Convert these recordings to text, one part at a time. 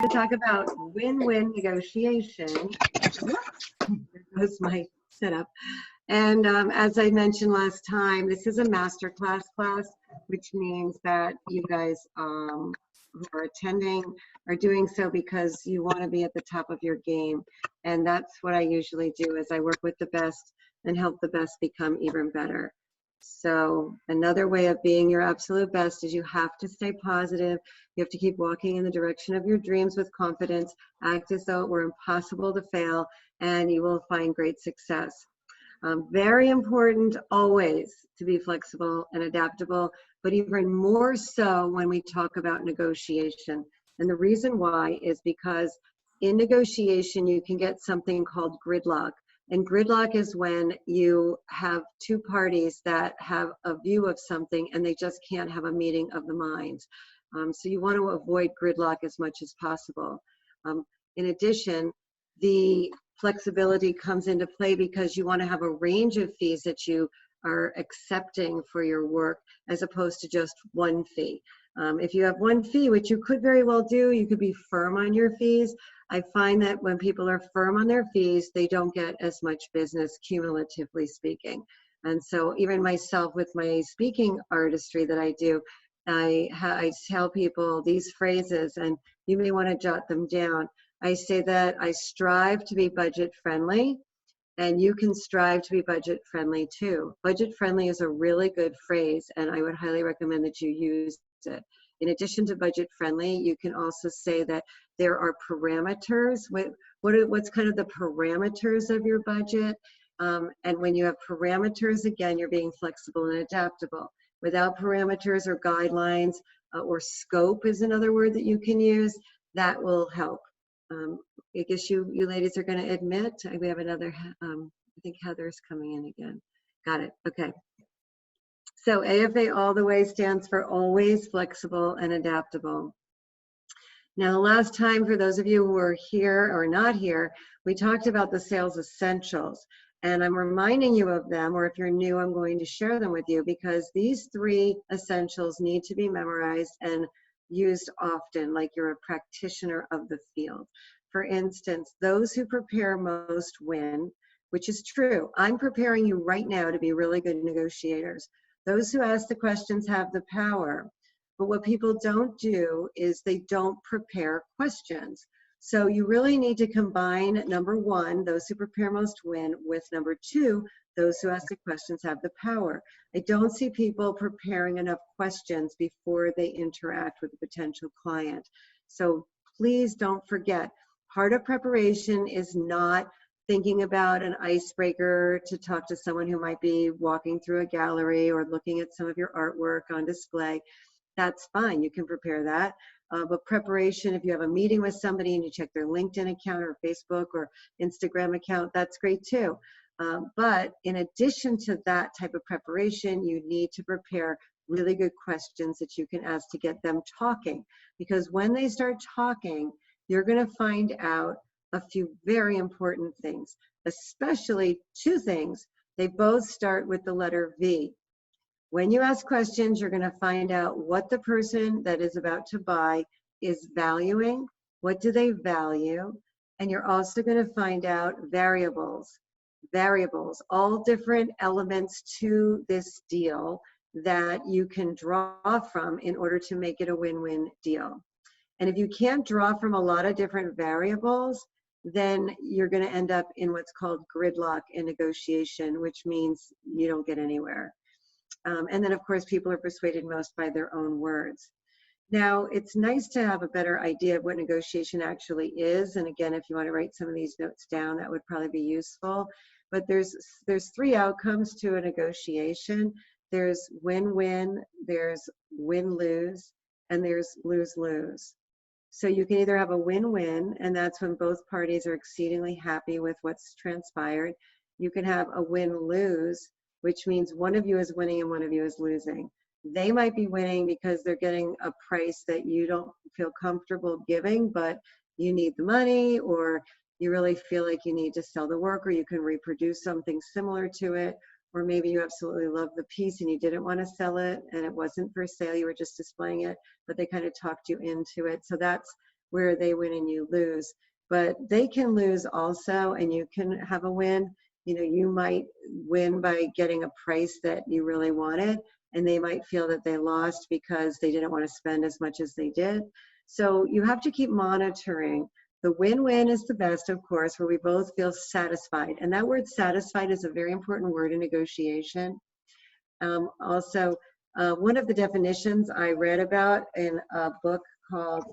to talk about win-win negotiation. There goes my setup. And as I mentioned last time, this is a masterclass class, which means that you guys who are attending are doing so because you want to be at the top of your game. And that's what I usually do, is I work with the best and help the best become even better. So another way of being your absolute best is you have to stay positive. You have to keep walking in the direction of your dreams with confidence, act as though it were impossible to fail, and you will find great success. Very important always to be flexible and adaptable, but even more so when we talk about negotiation. And the reason why is because in negotiation, you can get something called gridlock. And gridlock is when you have two parties that have a view of something and they just can't have a meeting of the minds. So you want to avoid gridlock as much as possible. In addition, the flexibility comes into play because you want to have a range of fees that you are accepting for your work as opposed to just one fee. If you have one fee, which you could very well do, you could be firm on your fees. I find that when people are firm on their fees, they don't get as much business, cumulatively speaking. And so even myself with my speaking artistry that I do, I tell people these phrases, and you may want to jot them down. I say that I strive to be budget friendly, and you can strive to be budget friendly too. Budget friendly is a really good phrase, and I would highly recommend that you use it. In addition to budget friendly, you can also say that there are parameters. What's kind of the parameters of your budget? And when you have parameters, again, you're being flexible and adaptable. Without parameters or guidelines, or scope is another word that you can use, that will help. I guess you ladies are going to admit, we have another, I think Heather's coming in again. Got it, okay. So AFA all the way stands for always flexible and adaptable. Now, the last time, for those of you who are here or not here, we talked about the sales essentials. And I'm reminding you of them, or if you're new, I'm going to share them with you, because these three essentials need to be memorized and used often, like you're a practitioner of the field. For instance, those who prepare most win, which is true. I'm preparing you right now to be really good negotiators. Those who ask the questions have the power. But what people don't do is they don't prepare questions. So you really need to combine number one, those who prepare most win, with number two, those who ask the questions have the power. I don't see people preparing enough questions before they interact with a potential client. So please don't forget, part of preparation is not thinking about an icebreaker to talk to someone who might be walking through a gallery or looking at some of your artwork on display. That's fine, you can prepare that. But preparation, if you have a meeting with somebody and you check their LinkedIn account or Facebook or Instagram account, that's great too. But in addition to that type of preparation, you need to prepare really good questions that you can ask to get them talking. Because when they start talking, you're going to find out a few very important things, especially two things. They both start with the letter V. When you ask questions, you're going to find out what the person that is about to buy is valuing, what do they value, and you're also going to find out variables, all different elements to this deal that you can draw from in order to make it a win-win deal. And if you can't draw from a lot of different variables, then you're going to end up in what's called gridlock in negotiation, which means you don't get anywhere. And then, of course, people are persuaded most by their own words. Now, it's nice to have a better idea of what negotiation actually is. And again, if you want to write some of these notes down, that would probably be useful. But there's three outcomes to a negotiation. There's win-win, there's win-lose, and there's lose-lose. So you can either have a win-win, and that's when both parties are exceedingly happy with what's transpired. You can have a win-lose, which means one of you is winning and one of you is losing. They might be winning because they're getting a price that you don't feel comfortable giving, but you need the money, or you really feel like you need to sell the work, or you can reproduce something similar to it, or maybe you absolutely love the piece and you didn't want to sell it and it wasn't for sale, you were just displaying it, but they kind of talked you into it. So that's where they win and you lose. But they can lose also, and you can have a win. You know, you might win by getting a price that you really wanted, and they might feel that they lost because they didn't want to spend as much as they did. So you have to keep monitoring. The win-win is the best, of course, where we both feel satisfied. And that word satisfied is a very important word in negotiation. Also, one of the definitions I read about in a book called,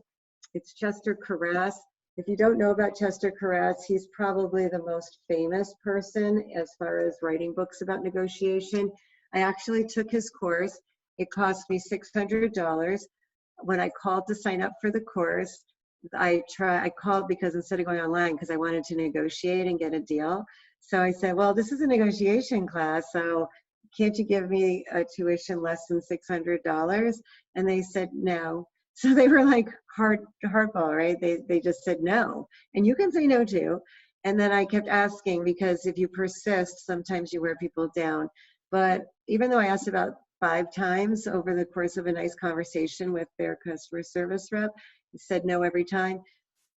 it's Chester Carras. If you don't know about Chester Carras, he's probably the most famous person as far as writing books about negotiation. I actually took his course. It cost me $600. When I called to sign up for the course, I called because instead of going online, because I wanted to negotiate and get a deal. So I said, well, this is a negotiation class, so can't you give me a tuition less than $600? And they said no. So they were like hardball, right? They just said no. And you can say no too. And then I kept asking, because if you persist, sometimes you wear people down. But even though I asked about 5 times over the course of a nice conversation with their customer service rep, said no every time.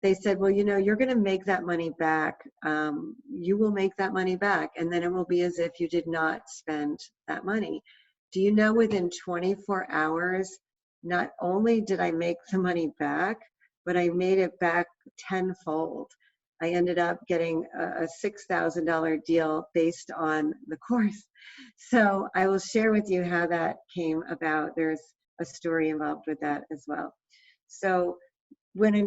They said, well, you know, you're going to make that money back. You will make that money back, and then it will be as if you did not spend that money. Do you know, within 24 hours, not only did I make the money back, but I made it back tenfold. I ended up getting a $6,000 deal based on the course. So I will share with you how that came about. There's a story involved with that as well. So what a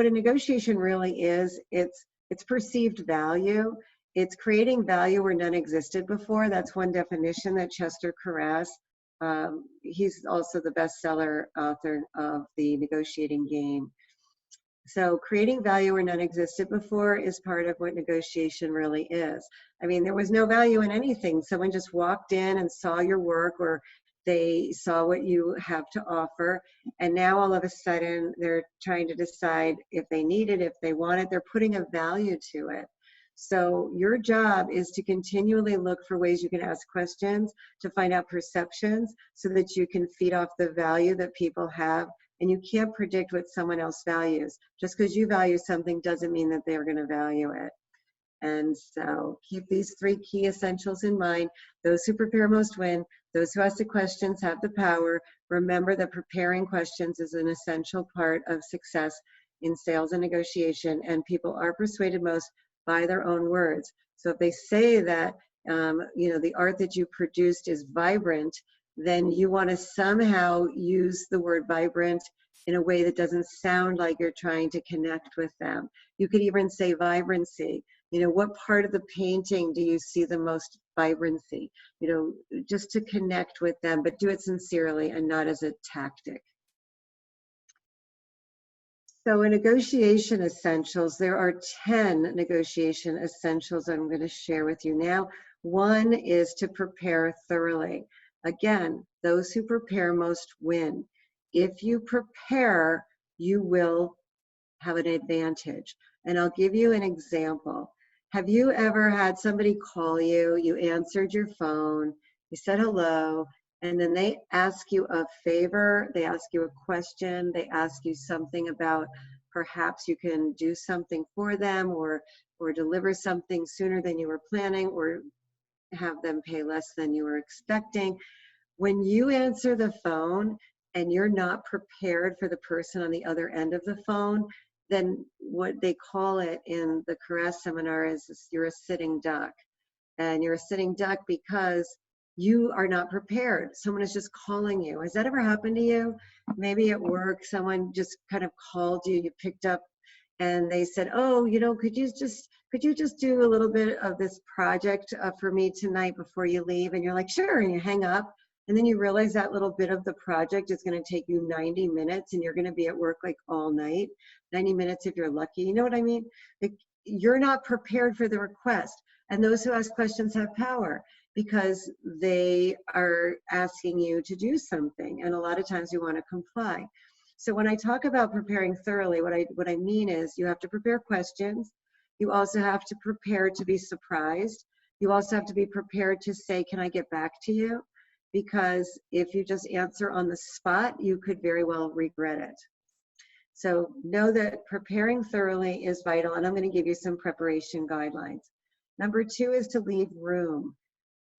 negotiation really is, it's perceived value. It's creating value where none existed before. That's one definition that Chester Carras, he's also the bestseller author of The Negotiating Game. So creating value where none existed before is part of what negotiation really is. I mean, there was no value in anything. Someone just walked in and saw your work, or they saw what you have to offer, and now all of a sudden they're trying to decide if they need it, if they want it. They're putting a value to it. So your job is to continually look for ways you can ask questions to find out perceptions so that you can feed off the value that people have. And you can't predict what someone else values. Just because you value something doesn't mean that they're going to value it. And so keep these 3 key essentials in mind. Those who prepare most win. Those who ask the questions have the power. Remember that preparing questions is an essential part of success in sales and negotiation, and people are persuaded most by their own words. So if they say that, you know, the art that you produced is vibrant, then you want to somehow use the word vibrant in a way that doesn't sound like you're trying to connect with them. You could even say vibrancy. You know, what part of the painting do you see the most vibrancy? You know, just to connect with them, but do it sincerely and not as a tactic. So in negotiation essentials, there are 10 negotiation essentials I'm going to share with you now. One is to prepare thoroughly. Again, those who prepare most win. If you prepare, you will have an advantage. And I'll give you an example. Have you ever had somebody call you, you answered your phone, you said hello, and then they ask you a favor, they ask you a question, they ask you something about perhaps you can do something for them, or deliver something sooner than you were planning, or have them pay less than you were expecting. When you answer the phone and you're not prepared for the person on the other end of the phone, then what they call it in the Caress seminar is you're a sitting duck. And you're a sitting duck because you are not prepared. Someone is just calling you. Has that ever happened to you? Maybe at work, someone just kind of called you, you picked up, and they said, oh, you know, could you just do a little bit of this project for me tonight before you leave? And you're like, sure, and you hang up. And then you realize that little bit of the project is going to take you 90 minutes, and you're going to be at work like all night, 90 minutes if you're lucky. You know what I mean? Like, you're not prepared for the request. And those who ask questions have power because they are asking you to do something. And a lot of times you want to comply. So when I talk about preparing thoroughly, what I mean is you have to prepare questions. You also have to prepare to be surprised. You also have to be prepared to say, can I get back to you? Because if you just answer on the spot, you could very well regret it. So know that preparing thoroughly is vital, and I'm going to give you some preparation guidelines. Number 2 is to leave room.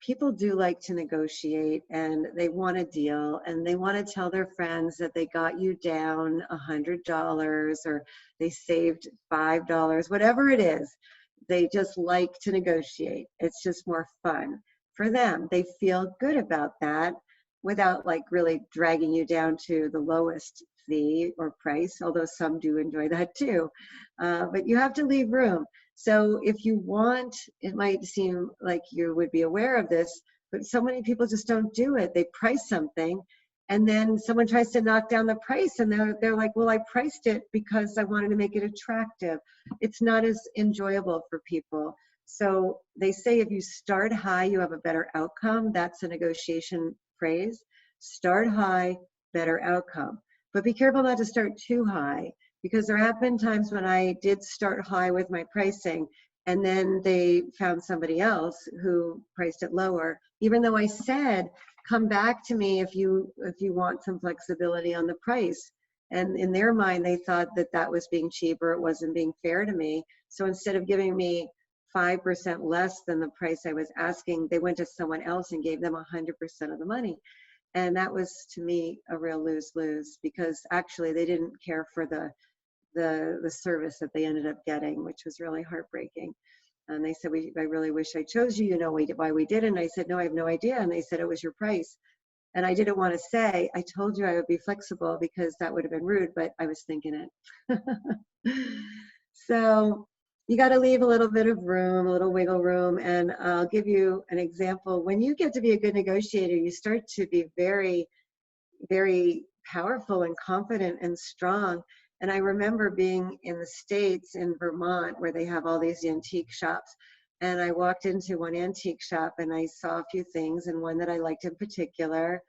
People do like to negotiate, and they want a deal, and they want to tell their friends that they got you down $100 or they saved $5, whatever it is. They just like to negotiate. It's just more fun for them. They feel good about that without like really dragging you down to the lowest fee or price, although some do enjoy that too. But you have to leave room. So if you want, it might seem like you would be aware of this, but so many people just don't do it. They price something and then someone tries to knock down the price and they're like, well, I priced it because I wanted to make it attractive. It's not as enjoyable for people. So they say if you start high, you have a better outcome. That's a negotiation phrase. Start high, better outcome. But be careful not to start too high, because there have been times when I did start high with my pricing and then they found somebody else who priced it lower, even though I said, come back to me if you want some flexibility on the price. And in their mind, they thought that that was being cheap or it wasn't being fair to me. So instead of giving me 5% less than the price I was asking, they went to someone else and gave them 100% of the money. And that was, to me, a real lose-lose, because actually they didn't care for the service that they ended up getting, which was really heartbreaking. And they said, I really wish I chose you, you know why we didn't. I said, no, I have no idea. And they said, it was your price. And I didn't want to say, I told you I would be flexible, because that would have been rude, but I was thinking it. So you got to leave a little bit of room, a little wiggle room. And I'll give you an example. When you get to be a good negotiator, you start to be very, very powerful and confident and strong. And I remember being in the States, in Vermont, where they have all these antique shops. And I walked into one antique shop and I saw a few things, and one that I liked in particular.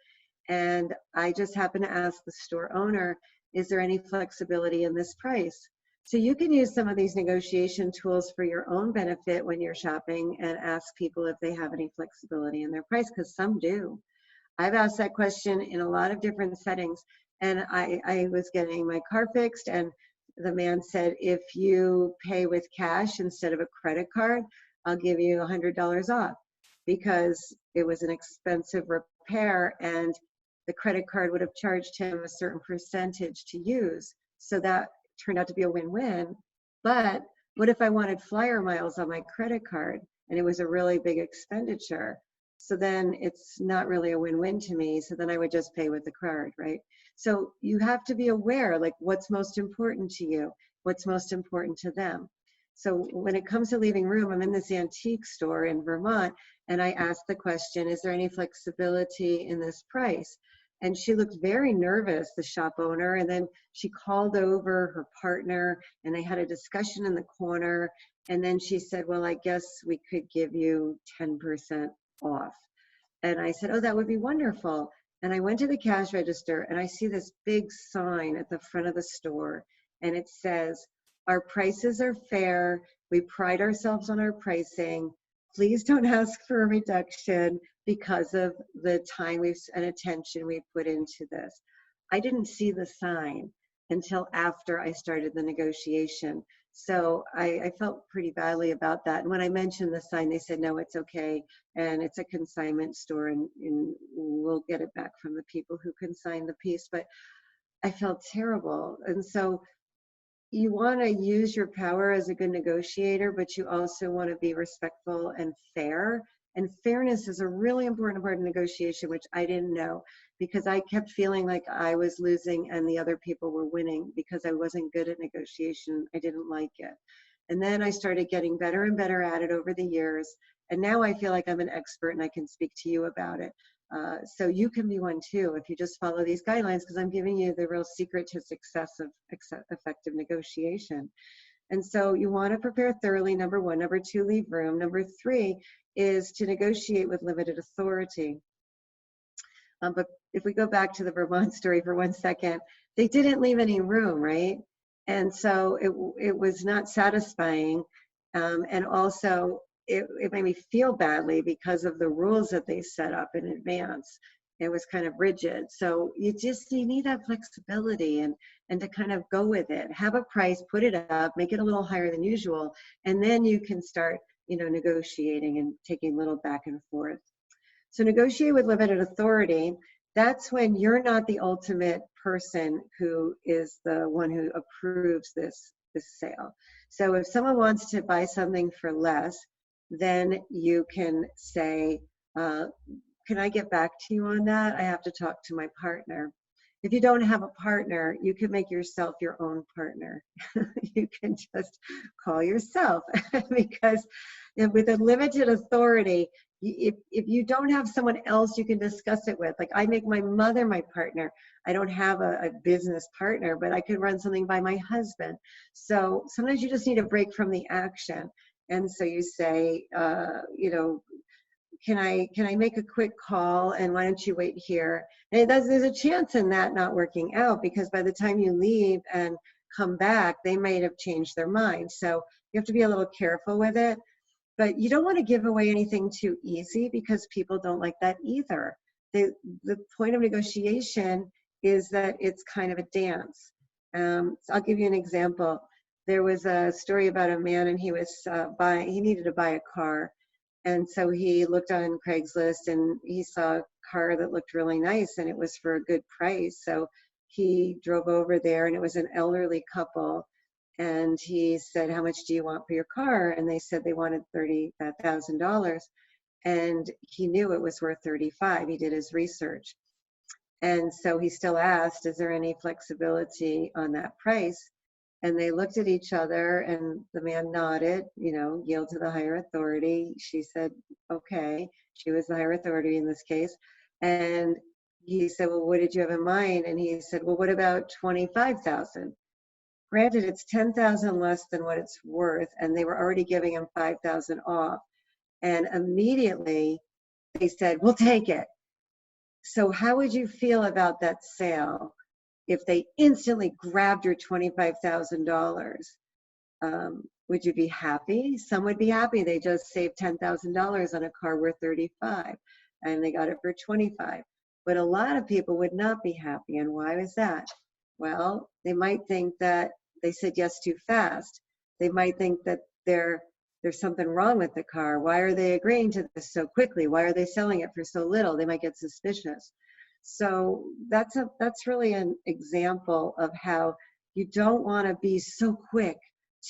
And I just happened to ask the store owner, is there any flexibility in this price? So you can use some of these negotiation tools for your own benefit when you're shopping, and ask people if they have any flexibility in their price, because some do. I've asked that question in a lot of different settings. And I was getting my car fixed, and the man said, if you pay with cash instead of a credit card, I'll give you $100 off, because it was an expensive repair and the credit card would have charged him a certain percentage to use. So that turned out to be a win-win. But what if I wanted flyer miles on my credit card and it was a really big expenditure? So then it's not really a win-win to me. So then I would just pay with the card, right? So you have to be aware, like, what's most important to you, what's most important to them. So when it comes to leaving room, I'm in this antique store in Vermont, and I asked the question, is there any flexibility in this price? And she looked very nervous, the shop owner, and then she called over her partner, and they had a discussion in the corner, and then she said, well, I guess we could give you 10% off. And I said, oh, that would be wonderful. And I went to the cash register, and I see this big sign at the front of the store, and it says, our prices are fair. We pride ourselves on our pricing. Please don't ask for a reduction because of the time and attention we've put into this. I didn't see the sign until after I started the negotiation. So I felt pretty badly about that. And when I mentioned the sign, they said, no, it's okay. And it's a consignment store, and we'll get it back from the people who consigned the piece. But I felt terrible. And so you want to use your power as a good negotiator, but you also want to be respectful and fair. And fairness is a really important part of negotiation, which I didn't know, because I kept feeling like I was losing and the other people were winning because I wasn't good at negotiation. I didn't like it. And then I started getting better and better at it over the years. And now I feel like I'm an expert and I can speak to you about it. So you can be one too if you just follow these guidelines, because I'm giving you the real secret to success of effective negotiation. And so you want to prepare thoroughly, number one. Number two, leave room. Number three is to negotiate with limited authority. But if we go back to the Vermont story for 1 second, they didn't leave any room, right? And so it was not satisfying. And also, it made me feel badly because of the rules that they set up in advance. it was kind of rigid. So you need that flexibility and to kind of go with it. Have a price, put it up, make it a little higher than usual, and then you can start, negotiating and taking a little back and forth. So negotiate with limited authority. That's when you're not the ultimate person who is the one who approves this sale. So if someone wants to buy something for less, then you can say, can I get back to you on that? I have to talk to my partner. If you don't have a partner, you can make yourself your own partner. You can just call yourself because with a limited authority, if you don't have someone else you can discuss it with, like I make my mother my partner. I don't have a business partner, but I could run something by my husband. So sometimes you just need a break from the action. And so you say, can I make a quick call, and why don't you wait here? And there's a chance in that not working out, because by the time you leave and come back, they might have changed their mind. So you have to be a little careful with it. But you don't want to give away anything too easy, because people don't like that either. The point of negotiation is that it's kind of a dance. So I'll give you an example. There was a story about a man, and he was he needed to buy a car. And so he looked on Craigslist and he saw a car that looked really nice, and it was for a good price. So he drove over there, and it was an elderly couple. And he said, how much do you want for your car? And they said they wanted $30,000. And he knew it was worth 35. He did his research. And so he still asked, is there any flexibility on that price? And they looked at each other, and the man nodded, yield to the higher authority. She said, okay. She was the higher authority in this case. And he said, well, what did you have in mind? And he said, well, what about 25,000? Granted, it's 10,000 less than what it's worth, and they were already giving him 5,000 off. And immediately they said, we'll take it. So how would you feel about that sale if they instantly grabbed your $25,000? Would you be happy? Some would be happy. They just saved $10,000 on a car worth 35, and they got it for 25. But a lot of people would not be happy. And why was that? Well, they might think that they said yes too fast. They might think that there's something wrong with the car. Why are they agreeing to this so quickly? Why are they selling it for so little? They might get suspicious. So that's really an example of how you don't want to be so quick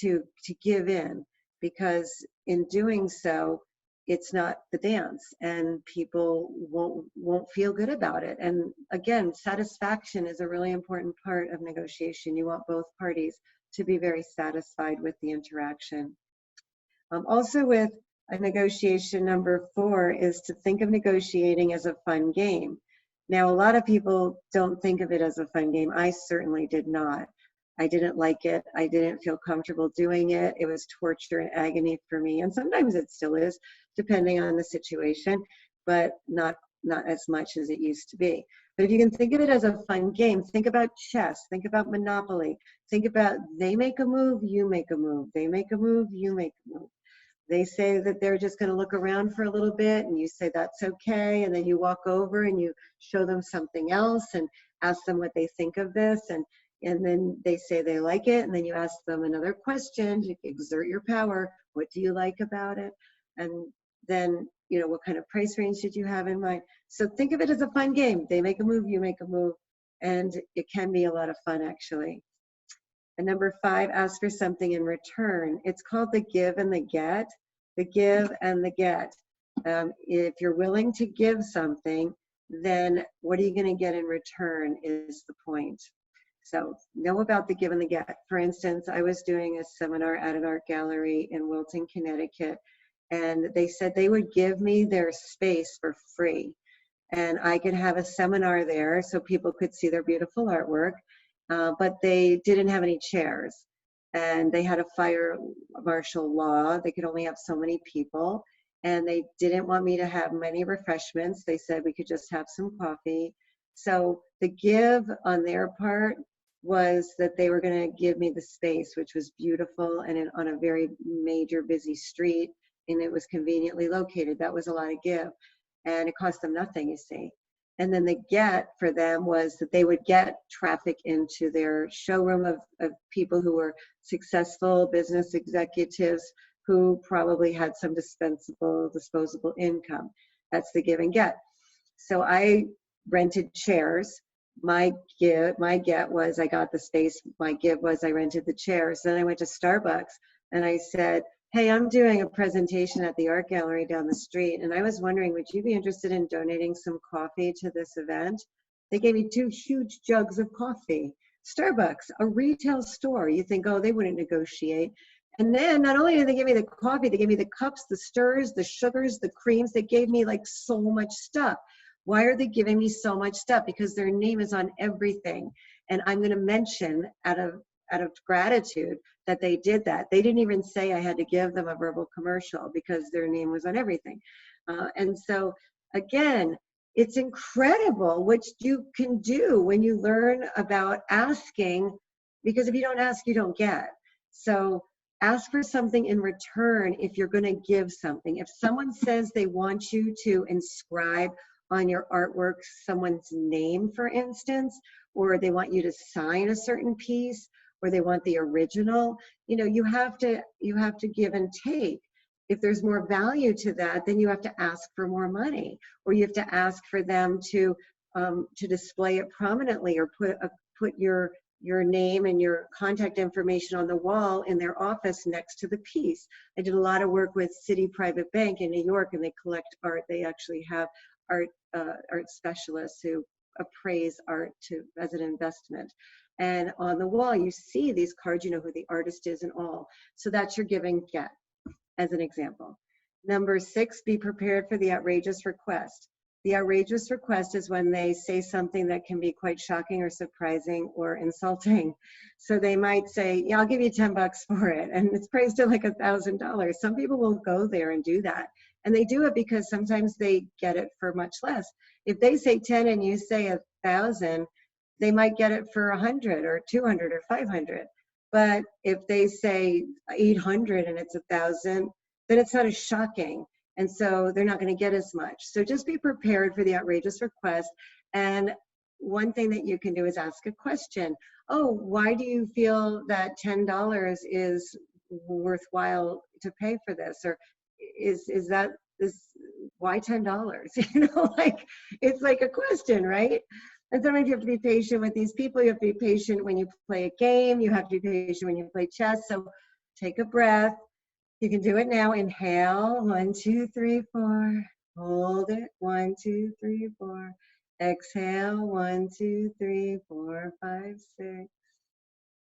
to give in, because in doing so, it's not the dance, and people won't feel good about it. And again, satisfaction is a really important part of negotiation. You want both parties to be very satisfied with the interaction. Also with a negotiation, number 4 is to think of negotiating as a fun game. Now, a lot of people don't think of it as a fun game. I certainly did not. I didn't like it. I didn't feel comfortable doing it. It was torture and agony for me. And sometimes it still is, depending on the situation, but not as much as it used to be. But if you can think of it as a fun game, think about chess, think about Monopoly, think about they make a move, you make a move. They make a move, you make a move. They say that they're just going to look around for a little bit, and you say that's okay, and then you walk over and you show them something else and ask them what they think of this, and then they say they like it, and then you ask them another question to exert your power. What do you like about it? And then, what kind of price range did you have in mind? So think of it as a fun game. They make a move, you make a move, and it can be a lot of fun, actually. And number 5, ask for something in return. It's called the give and the get. The give and the get. If you're willing to give something, then what are you going to get in return is the point. So know about the give and the get. For instance, I was doing a seminar at an art gallery in Wilton, Connecticut, and they said they would give me their space for free. And I could have a seminar there so people could see their beautiful artwork. But they didn't have any chairs, and they had a fire marshal law. They could only have so many people, and they didn't want me to have many refreshments. They said we could just have some coffee. So the give on their part was that they were going to give me the space, which was beautiful and on a very major busy street, and it was conveniently located. That was a lot of give, and it cost them nothing, you see. And then the get for them was that they would get traffic into their showroom of people who were successful business executives who probably had some disposable income. That's the give and get. So I rented chairs. My get was I got the space. My give was I rented the chairs. Then I went to Starbucks and I said, hey, I'm doing a presentation at the art gallery down the street, and I was wondering, would you be interested in donating some coffee to this event? They gave me 2 huge jugs of coffee. Starbucks, a retail store. You think, oh, they wouldn't negotiate. And then not only did they give me the coffee, they gave me the cups, the stirs, the sugars, the creams. They gave me like so much stuff. Why are they giving me so much stuff? Because their name is on everything. And I'm going to mention out of gratitude that they did that. They didn't even say I had to give them a verbal commercial because their name was on everything. And so again, it's incredible what you can do when you learn about asking, because if you don't ask, you don't get. So ask for something in return if you're going to give something. If someone says they want you to inscribe on your artwork someone's name, for instance, or they want you to sign a certain piece, or they want the original, you know, you have to give and take. If there's more value to that, then you have to ask for more money, or you have to ask for them to display it prominently, or put your name and your contact information on the wall in their office next to the piece. I did a lot of work with City Private Bank in New York, and they collect art. They actually have art specialists who appraise art as an investment. And on the wall, you see these cards, you know who the artist is and all. So that's your give and get, as an example. Number 6, be prepared for the outrageous request. The outrageous request is when they say something that can be quite shocking or surprising or insulting. So they might say, yeah, I'll give you $10 for it. And it's priced at like $1,000. Some people will go there and do that. And they do it because sometimes they get it for much less. If they say 10 and you say 1,000, they might get it for 100 or 200 or 500. But if they say 800 and it's 1,000, then it's not as shocking. And so they're not going to get as much. So just be prepared for the outrageous request. And one thing that you can do is ask a question. Oh, why do you feel that $10 is worthwhile to pay for this? Or why $10? You know, like, it's like a question, right? And sometimes you have to be patient with these people. You have to be patient when you play a game. You have to be patient when you play chess. So take a breath. You can do it now. Inhale, 1, 2, 3, 4. Hold it, 1, 2, 3, 4. Exhale, 1, 2, 3, 4, 5, 6.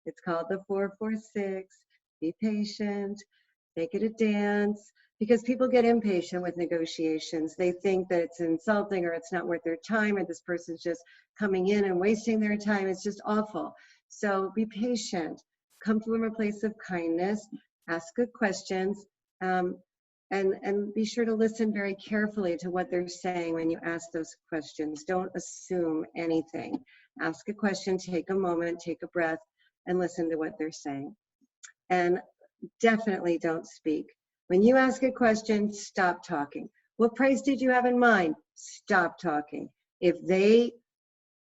It's called the 4-4-6. Be patient. Make it a dance. Because people get impatient with negotiations. They think that it's insulting, or it's not worth their time, or this person's just coming in and wasting their time. It's just awful. So be patient. Come from a place of kindness. Ask good questions. And be sure to listen very carefully to what they're saying when you ask those questions. Don't assume anything. Ask a question, take a moment, take a breath, and listen to what they're saying. And definitely don't speak. When you ask a question, stop talking. What price did you have in mind? Stop talking. If they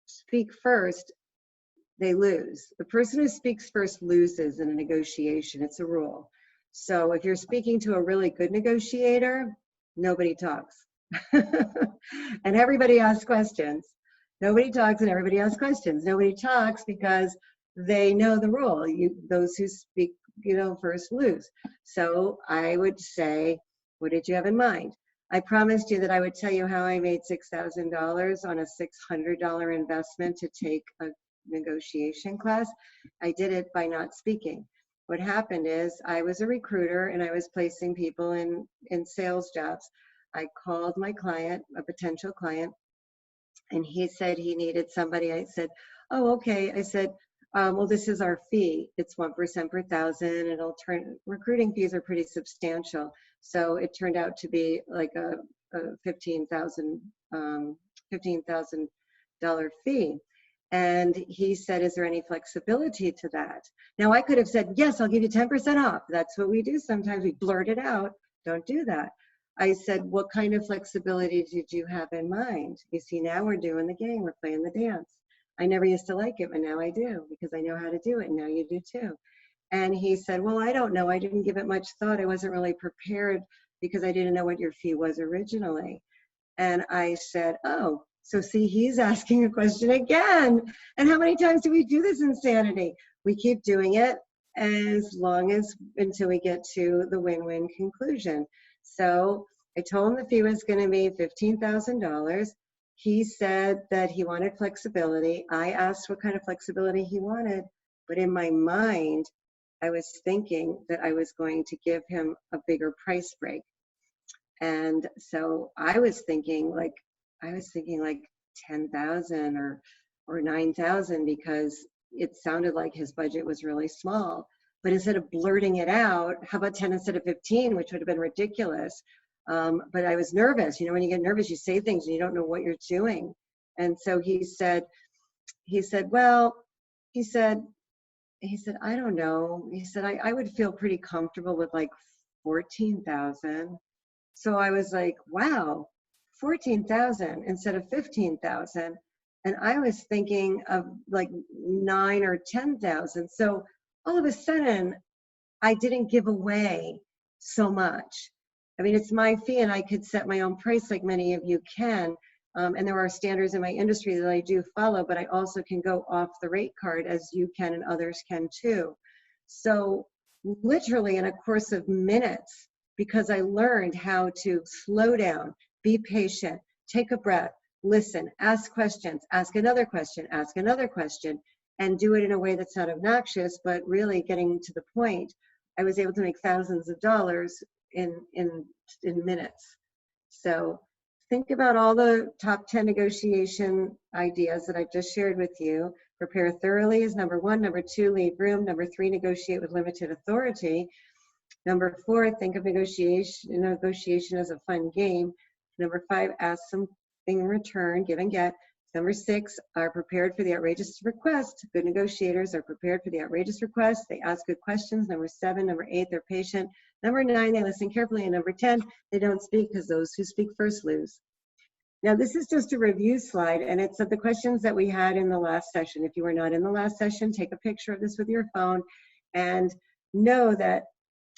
speak first, they lose. The person who speaks first loses in a negotiation. It's a rule. So if you're speaking to a really good negotiator, nobody talks. And everybody asks questions. Nobody talks and everybody asks questions. Nobody talks because they know the rule. Those who speak, first lose. So I would say, what did you have in mind? I promised you that I would tell you how I made $6,000 on a $600 investment to take a negotiation class. I did it by not speaking. What happened is I was a recruiter and I was placing people in sales jobs. I called my client, a potential client, and he said he needed somebody. I said, oh, okay. I said, well, this is our fee. It's 1% per thousand. Recruiting fees are pretty substantial. So it turned out to be like a $15,000 fee. And he said, is there any flexibility to that? Now I could have said, yes, I'll give you 10% off. That's what we do sometimes. We blurt it out. Don't do that. I said, what kind of flexibility did you have in mind? You see, now we're doing the game, we're playing the dance. I never used to like it, but now I do because I know how to do it, and now you do too. And he said, well, I don't know. I didn't give it much thought. I wasn't really prepared because I didn't know what your fee was originally. And I said, oh, so see, he's asking a question again. And how many times do we do this insanity? We keep doing it until we get to the win-win conclusion. So I told him the fee was going to be $15,000. He said that he wanted flexibility. I asked what kind of flexibility he wanted, but in my mind, I was thinking that I was going to give him a bigger price break. And so I was thinking like 10,000 or 9,000 because it sounded like his budget was really small. But instead of blurting it out, how about 10 instead of 15, which would have been ridiculous. But I was nervous. You know, when you get nervous, you say things and you don't know what you're doing. And so he said, I don't know. He said, I would feel pretty comfortable with like 14,000. So I was like, wow, 14,000 instead of 15,000. And I was thinking of like 9 or 10,000. So all of a sudden, I didn't give away so much. I mean, it's my fee and I could set my own price like many of you can. And there are standards in my industry that I do follow, but I also can go off the rate card as you can and others can too. So literally in a course of minutes, because I learned how to slow down, be patient, take a breath, listen, ask questions, ask another question, and do it in a way that's not obnoxious, but really getting to the point. I was able to make thousands of dollars in minutes. So think about all the top 10 negotiation ideas that I've just shared with you. Prepare thoroughly is number 1. Number 2, leave room. Number 3, negotiate with limited authority. Number 4, think of negotiation as a fun game. Number 5, ask something in return, give and get. Number 6, are prepared for the outrageous request. Good negotiators are prepared for the outrageous request. They ask good questions. Number 7, number 8, they're patient. Number 9, they listen carefully. And number 10, they don't speak because those who speak first lose. Now, this is just a review slide, and it's of the questions that we had in the last session. If you were not in the last session, take a picture of this with your phone and know that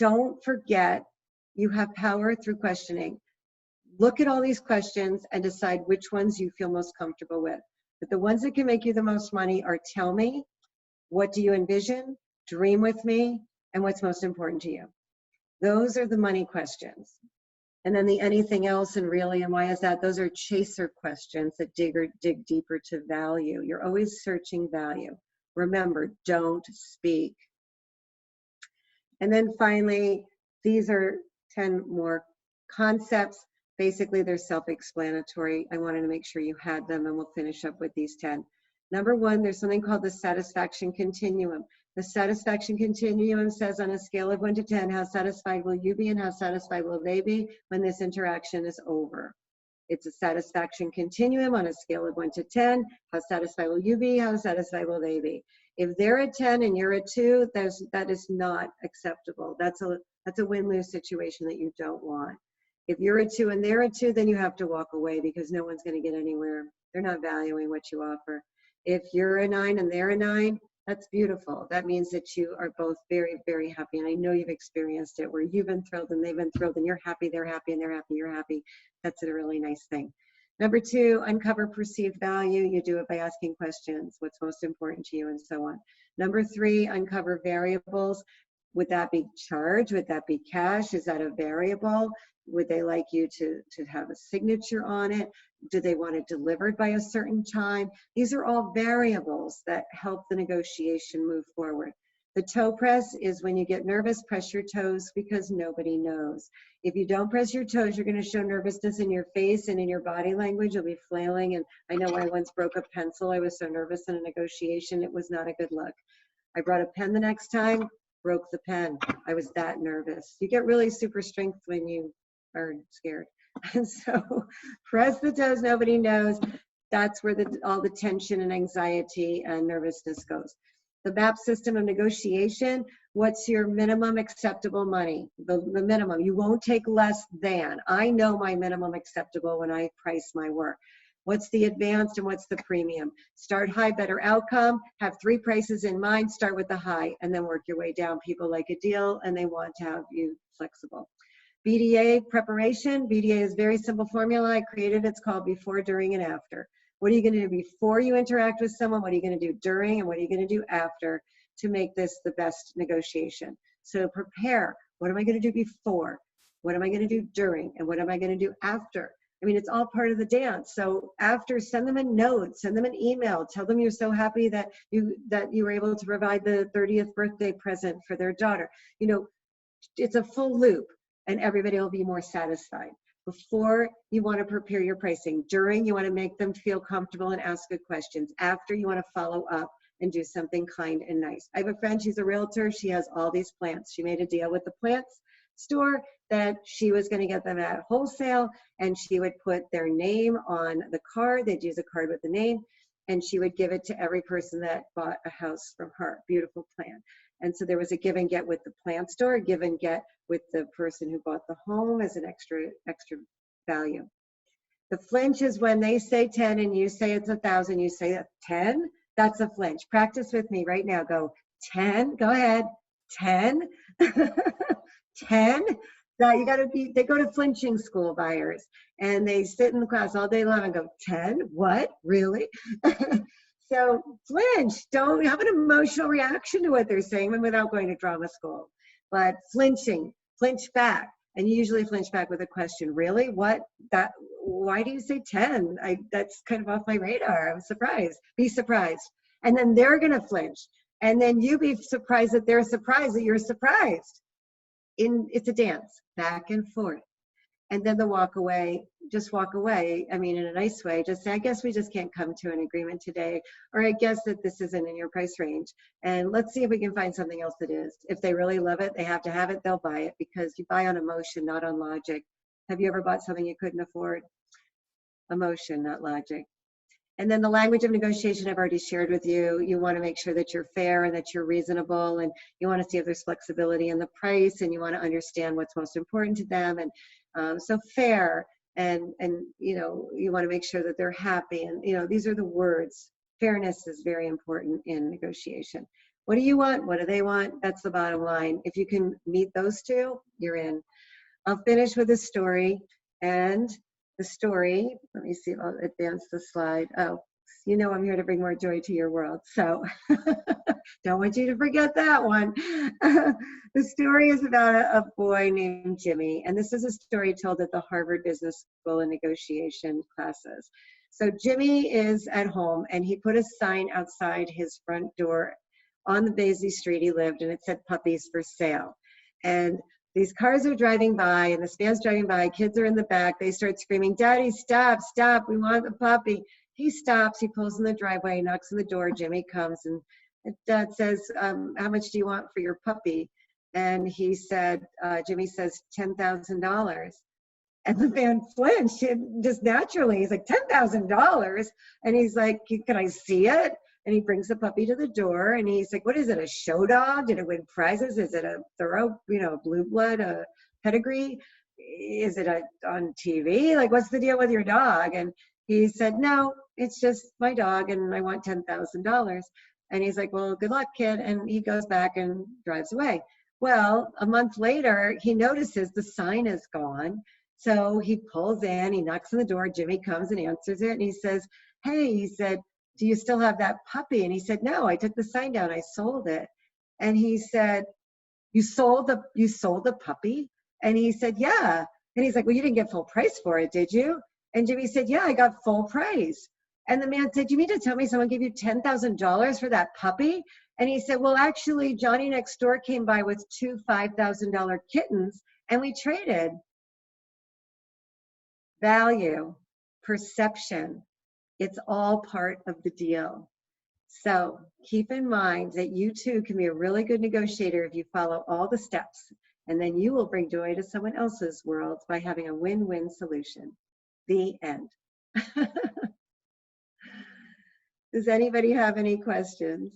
don't forget you have power through questioning. Look at all these questions and decide which ones you feel most comfortable with. But the ones that can make you the most money are tell me, what do you envision, dream with me, and what's most important to you. Those are the money questions. And then the anything else and really and why is that, those are chaser questions that dig deeper to value. You're always searching value. Remember, don't speak. And then finally, these are 10 more concepts. Basically, they're self-explanatory. I wanted to make sure you had them, and we'll finish up with these 10. Number 1, there's something called the satisfaction continuum. The satisfaction continuum says on a scale of 1 to 10, how satisfied will you be and how satisfied will they be when this interaction is over? It's a satisfaction continuum on a scale of 1 to 10. How satisfied will you be? How satisfied will they be? If they're a 10 and you're a 2, that is not acceptable. That's a win-lose situation that you don't want. If you're a 2 and they're a 2, then you have to walk away because no one's going to get anywhere. They're not valuing what you offer. If you're a 9 and they're a 9, that's beautiful. That means that you are both very, very happy. And I know you've experienced it where you've been thrilled and they've been thrilled and you're happy, they're happy, and they're happy, you're happy. That's a really nice thing. Number 2, uncover perceived value. You do it by asking questions, what's most important to you, and so on. Number 3, uncover variables. Would that be charge? Would that be cash? Is that a variable? Would they like you to have a signature on it? Do they want it delivered by a certain time? These are all variables that help the negotiation move forward. The toe press is when you get nervous, press your toes because nobody knows. If you don't press your toes, you're going to show nervousness in your face and in your body language. You'll be flailing. And I know I once broke a pencil. I was so nervous in a negotiation. It was not a good look. I brought a pen the next time, broke the pen. I was that nervous. You get really super strength when you are scared. And so press the toes, nobody knows. That's where all the tension and anxiety and nervousness goes. The MAP system of negotiation, What's your minimum acceptable money? The minimum. You won't take less than. I know my minimum acceptable when I price my work. What's the advanced and what's the premium? Start high, better outcome. Have 3 prices in mind. Start with the high and then work your way down. People like a deal and they want to have you flexible. BDA preparation. BDA is a very simple formula. I created. It's called before, during, and after. What are you going to do before you interact with someone? What are you going to do during? And what are you going to do after to make this the best negotiation? So prepare. What am I going to do before? What am I going to do during? And what am I going to do after? I mean, it's all part of the dance. So after, send them a note, send them an email, tell them you're so happy that you were able to provide the 30th birthday present for their daughter. You know, it's a full loop and everybody will be more satisfied. Before, you want to prepare your pricing. During, you want to make them feel comfortable and ask good questions. After, you want to follow up and do something kind and nice. I have a friend, she's a realtor. She has all these plants. She made a deal with the plants store that she was going to get them at wholesale, and she would put their name on the card. They'd use a card with the name, and she would give it to every person that bought a house from her. Beautiful plan. And so there was a give and get with the plant store, a give and get with the person who bought the home as an extra value. The flinch is when they say 10 and you say it's 1,000, you say 10, that's a flinch. Practice with me right now. Go 10, go ahead, 10, 10. That you gotta be, they go to flinching school, buyers, and they sit in the class all day long and go, 10, what, really? So flinch, don't have an emotional reaction to what they're saying without going to drama school. But flinching, flinch back. And you usually flinch back with a question. Really? What? That? Why do you say 10? That's kind of off my radar. I'm surprised. Be surprised. And then they're going to flinch. And then you be surprised that they're surprised that you're surprised. It's a dance, back and forth. And then the walk away, just walk away. I mean, in a nice way, just say, I guess we just can't come to an agreement today. Or I guess that this isn't in your price range. And let's see if we can find something else that is. If they really love it, they have to have it, they'll buy it, because you buy on emotion, not on logic. Have you ever bought something you couldn't afford? Emotion, not logic. And then the language of negotiation I've already shared with you. You want to make sure that you're fair and that you're reasonable, and you want to see if there's flexibility in the price, and you want to understand what's most important to them. And so fair, and you know, you want to make sure that they're happy, and you know, these are the words. Fairness is very important in negotiation. What do you want? What do they want? That's the bottom line. If you can meet those two, you're in. I'll finish with a story. And the story, let me see if I'll advance the slide. Oh, you know I'm here to bring more joy to your world. So don't want you to forget that one. The story is about a boy named Jimmy. And this is a story told at the Harvard Business School in negotiation classes. So Jimmy is at home, and he put a sign outside his front door on the busy street he lived, and it said puppies for sale. And these cars are driving by, and this van's driving by, kids are in the back, they start screaming, Daddy, stop, stop, we want the puppy. He stops, he pulls in the driveway, knocks on the door, Jimmy comes, and Dad says, how much do you want for your puppy? And he said, Jimmy says, $10,000. And the man flinched, just naturally, he's like, $10,000? And he's like, can I see it? And he brings the puppy to the door, and he's like, what is it, a show dog? Did it win prizes? Is it a thorough, you know, blue blood, a pedigree? Is it on TV? Like, what's the deal with your dog? And he said, no, it's just my dog, and I want $10,000. And he's like, well, good luck, kid. And he goes back and drives away. Well, a month later, he notices the sign is gone. So he pulls in, he knocks on the door, Jimmy comes and answers it, and he says, hey, he said, do you still have that puppy? And he said, no, I took the sign down, I sold it. And he said, you sold the puppy? And he said, yeah. And he's like, well, you didn't get full price for it, did you? And Jimmy said, yeah, I got full price. And the man said, you mean to tell me someone gave you $10,000 for that puppy? And he said, well, actually, Johnny next door came by with 2 $5,000 kittens, and we traded. Value, perception, it's all part of the deal. So keep in mind that you too can be a really good negotiator if you follow all the steps, and then you will bring joy to someone else's world by having a win-win solution. The end. Does anybody have any questions?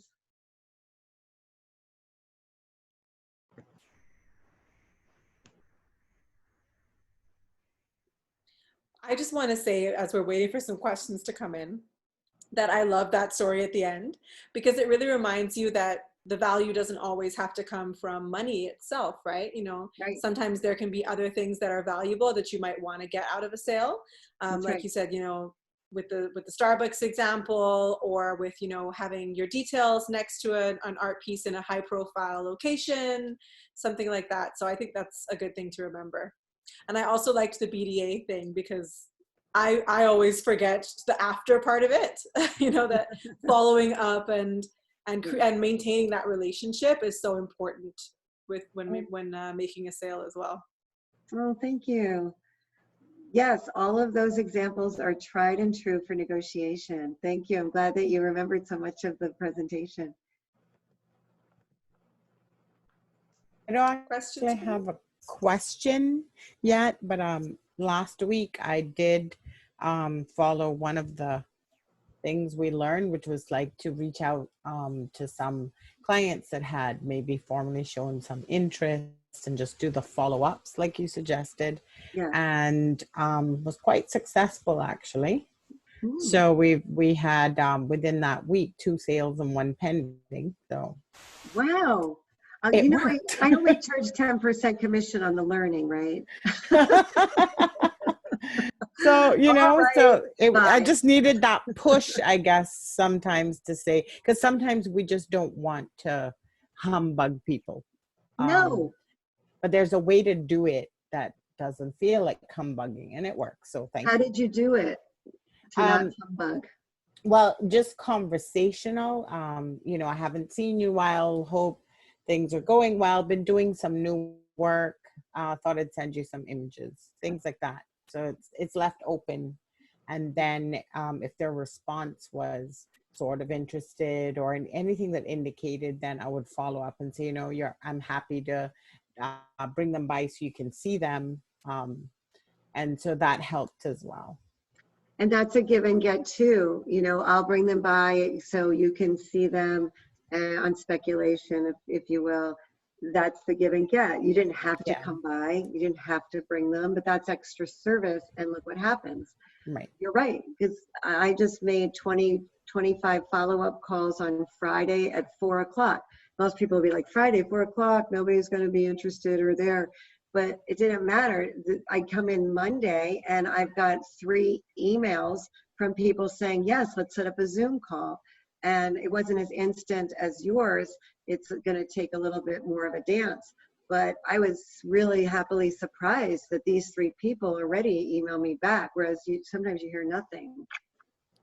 I just want to say, as we're waiting for some questions to come in, that I love that story at the end, because it really reminds you that the value doesn't always have to come from money itself, right? You know, Right. sometimes there can be other things that are valuable that you might want to get out of a sale. That's Like right. you said, you know, with the Starbucks example, or with, you know, having your details next to an art piece in a high profile location, something like that. So I think that's a good thing to remember. And I also liked the BDA thing, because I always forget the after part of it. You know, that following up and maintaining that relationship is so important with when making a sale as well. Oh, thank you. Yes, all of those examples are tried and true for negotiation. Thank you. I'm glad that you remembered so much of the presentation. I don't Questions? actually have a question yet, but last week I did follow one of the things we learned, which was like to reach out to some clients that had maybe formally shown some interest and just do the follow-ups like you suggested. Yeah. And was quite successful actually. Ooh. So we had within that week 2 sales and 1 pending. So Wow. it You know, worked. I only charge 10% commission on the learning, right? So, you know, right, so I bye. just needed that push, I guess, sometimes to say, because sometimes we just don't want to humbug people. No. But there's a way to do it that doesn't feel like humbugging, and it works. So thank How you. did you do it to not humbug? Well, just conversational. You know, I haven't seen you in a while. Hope things are going well. Been doing some new work. Thought I'd send you some images, things like that. So it's left open. And then if their response was sort of interested or in anything that indicated, then I would follow up and say, you know, I'm happy to bring them by so you can see them. And so that helped as well. And that's a give and get too. You know, I'll bring them by so you can see them on speculation, if you will. That's the give and get. You didn't have to come by. You didn't have to bring them, but that's extra service. And look what happens. Right. You're right. Because I just made 25 follow-up calls on Friday at 4 o'clock. Most people will be like, Friday, 4 o'clock, nobody's going to be interested or there. But it didn't matter. I come in Monday and I've got 3 emails from people saying, yes, let's set up a Zoom call. And it wasn't as instant as yours. It's going to take a little bit more of a dance. But I was really happily surprised that these 3 people already email me back, whereas sometimes you hear nothing.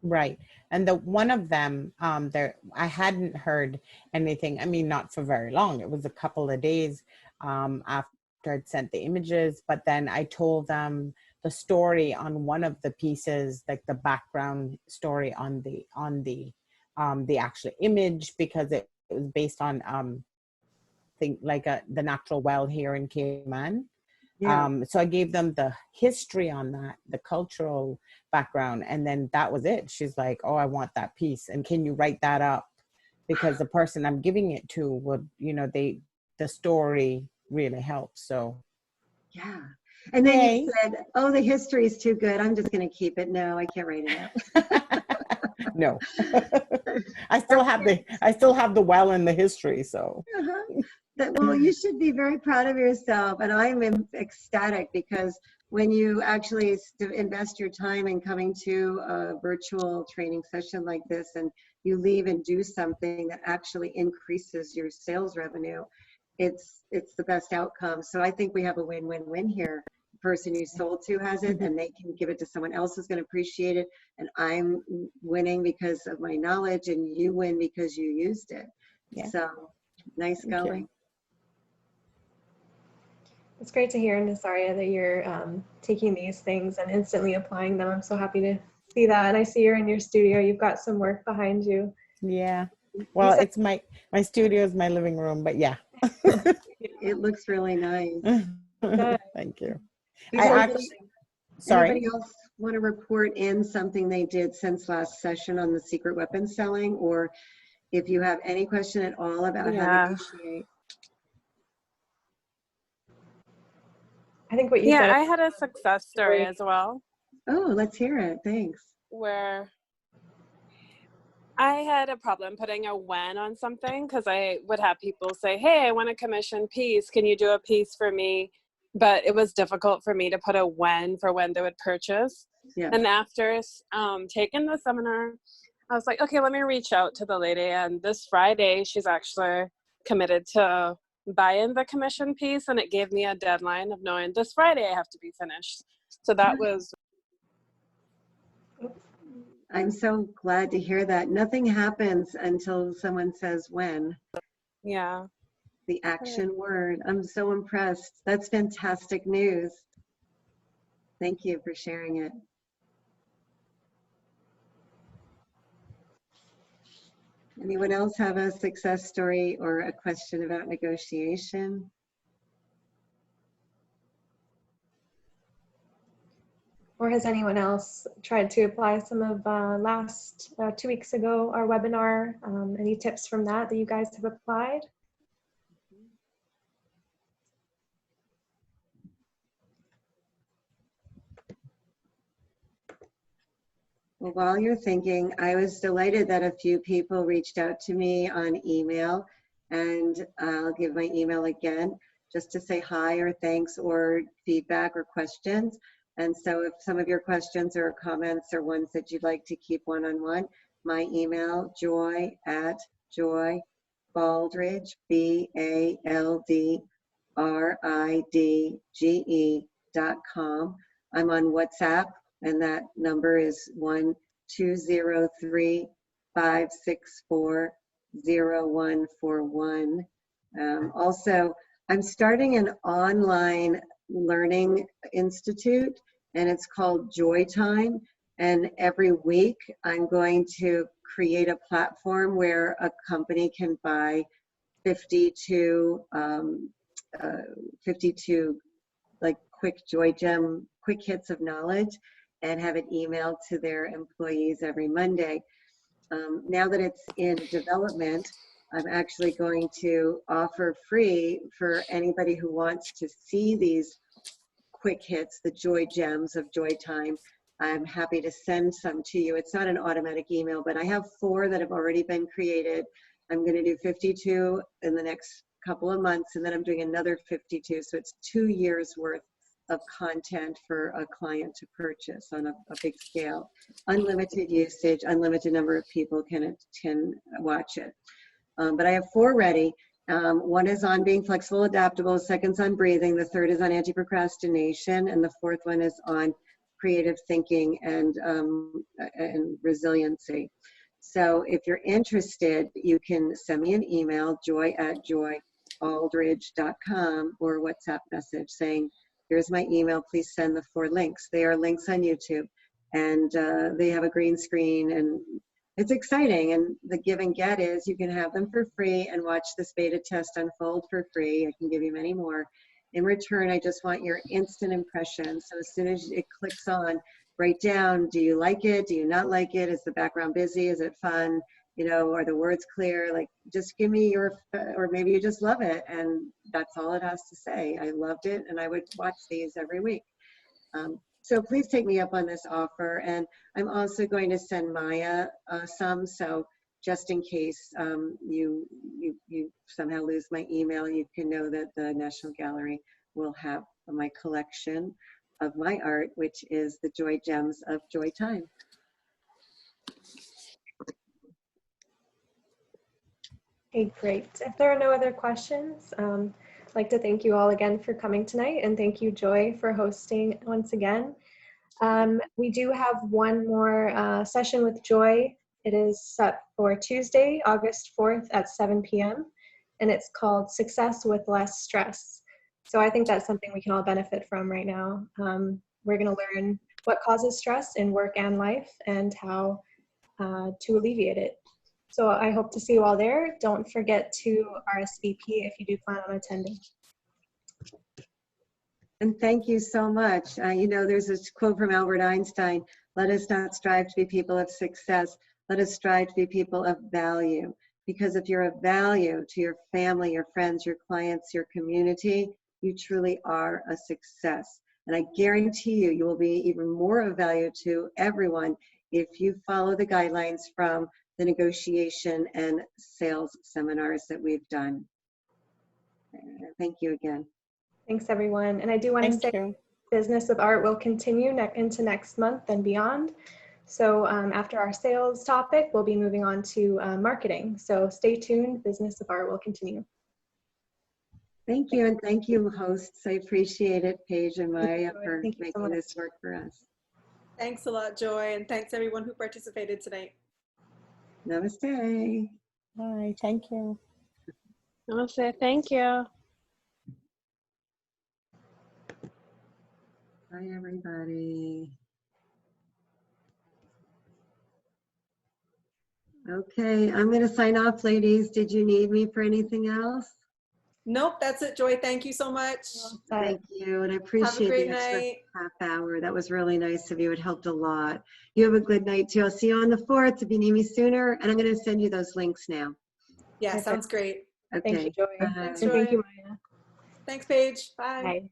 Right. And one of them, I hadn't heard anything. I mean, not for very long. It was a couple of days after I'd sent the images, but then I told them the story on one of the pieces, like the background story on the actual image, because it was based on the natural well here in Cayman. Yeah. So I gave them the history on that, the cultural background, and then that was it. She's like, oh, I want that piece. And can you write that up? Because the person I'm giving it to would, you know, the story really helps. So. Yeah. And then you said, oh, the history is too good. I'm just going to keep it. No, I can't write it out. No. I still have the well in the history. So. Well, you should be very proud of yourself. And I'm ecstatic because when you actually invest your time in coming to a virtual training session like this, and you leave and do something that actually increases your sales revenue, it's the best outcome. So I think we have a win-win-win here. The person you sold to has it and they can give it to someone else who's going to appreciate it. And I'm winning because of my knowledge and you win because you used it. Yeah. So nice going. It's great to hear, Nasaria, that you're taking these things and instantly applying them. I'm so happy to see that. And I see you're in your studio. You've got some work behind you. Yeah. Well, it's my studio is my living room, but yeah. It looks really nice. Thank you. Sorry. Anybody else want to report in something they did since last session on the secret weapon selling? Or if you have any question at all about how to negotiate? I think what you said. I had a success story as well. Oh, let's hear it. Thanks. where I had a problem putting a when on something because I would have people say, hey, I want a commission piece. Can you do a piece for me? But it was difficult for me to put a when for when they would purchase. Yeah. And after taking the seminar, I was like, okay, let me reach out to the lady. And this Friday, she's actually committed to buy in the commission piece. And it gave me a deadline of knowing this Friday I have to be finished. So that was. I'm so glad to hear that. Nothing happens until someone says when. Yeah. The action word. I'm so impressed. That's fantastic news. Thank you for sharing it. Anyone else have a success story or a question about negotiation? Or has anyone else tried to apply some of last 2 weeks ago, our webinar? Any tips from that you guys have applied? Well, while you're thinking, I was delighted that a few people reached out to me on email, and I'll give my email again just to say hi or thanks or feedback or questions. And so if some of your questions or comments are ones that you'd like to keep one-on-one, my email, joy@Baldridge, BALDRIDGE.com. I'm on WhatsApp, and that number is 1-203-564-0141. Also, I'm starting an online learning institute, and it's called Joy Time. And every week, I'm going to create a platform where a company can buy 52 like quick joy gem, quick hits of knowledge, and have it emailed to their employees every Monday. Now that it's in development, I'm actually going to offer free for anybody who wants to see these quick hits, the joy gems of Joy Time. I'm happy to send some to you. It's not an automatic email, but I have 4 that have already been created. I'm going to do 52 in the next couple of months, and then I'm doing another 52. So it's 2 years worth of content for a client to purchase on a big scale. Unlimited usage, unlimited number of people can watch it. But I have 4 ready. One is on being flexible, adaptable, second's on breathing, the third is on anti-procrastination, and the fourth one is on creative thinking and resiliency. So if you're interested, you can send me an email, joy@joybaldridge.com, or WhatsApp message saying, here's my email, please send the 4 links. They are links on YouTube, and they have a green screen, and it's exciting. And the give and get is you can have them for free and watch this beta test unfold for free. I can give you many more. In return, I just want your instant impression. So as soon as it clicks on, write down, do you like it? Do you not like it? Is the background busy? Is it fun? You know, are the words clear? Like, just give me your, or maybe you just love it, and that's all it has to say. I loved it, and I would watch these every week. So please take me up on this offer. And I'm also going to send Maya some, so just in case you somehow lose my email, you can know that the National Gallery will have my collection of my art, which is the Joy Gems of Joy Time. Okay, great. If there are no other questions, I'd like to thank you all again for coming tonight, and thank you, Joy, for hosting once again. We do have one more session with Joy. It is set for Tuesday, August 4th at 7 p.m. and it's called Success with Less Stress. So I think that's something we can all benefit from right now. We're going to learn what causes stress in work and life and how to alleviate it. So I hope to see you all there. Don't forget to RSVP if you do plan on attending. And thank you so much. You know, there's this quote from Albert Einstein, let us not strive to be people of success, let us strive to be people of value. Because if you're of value to your family, your friends, your clients, your community, you truly are a success. And I guarantee you, you will be even more of value to everyone if you follow the guidelines from the negotiation and sales seminars that we've done. Thank you again. Thanks, everyone. And I do want to Thank say you. Business of Art will continue into next month and beyond. So after our sales topic, we'll be moving on to marketing. So stay tuned. Business of Art will continue. Thank you, and thank you, hosts. I appreciate it, Paige and Maya, for Thank you so making this much. work for us. Thanks a lot, Joy, and thanks everyone who participated tonight. Namaste. Bye. Thank you. I'll say thank you. Bye, everybody. Okay, I'm going to sign off, ladies. Did you need me for anything else? Nope, that's it, Joy. Thank you so much. Thank you, and I Have a appreciate great the extra night. half hour. That was really nice of you. It helped a lot. You have a good night, too. I'll see you on the 4th if you need me sooner, and I'm going to send you those links now. Yeah, Perfect. sounds great. Okay. Thank you, Joy. Bye. Thanks, And thank Joy. you, Maya. Thanks, Paige. Bye. Bye.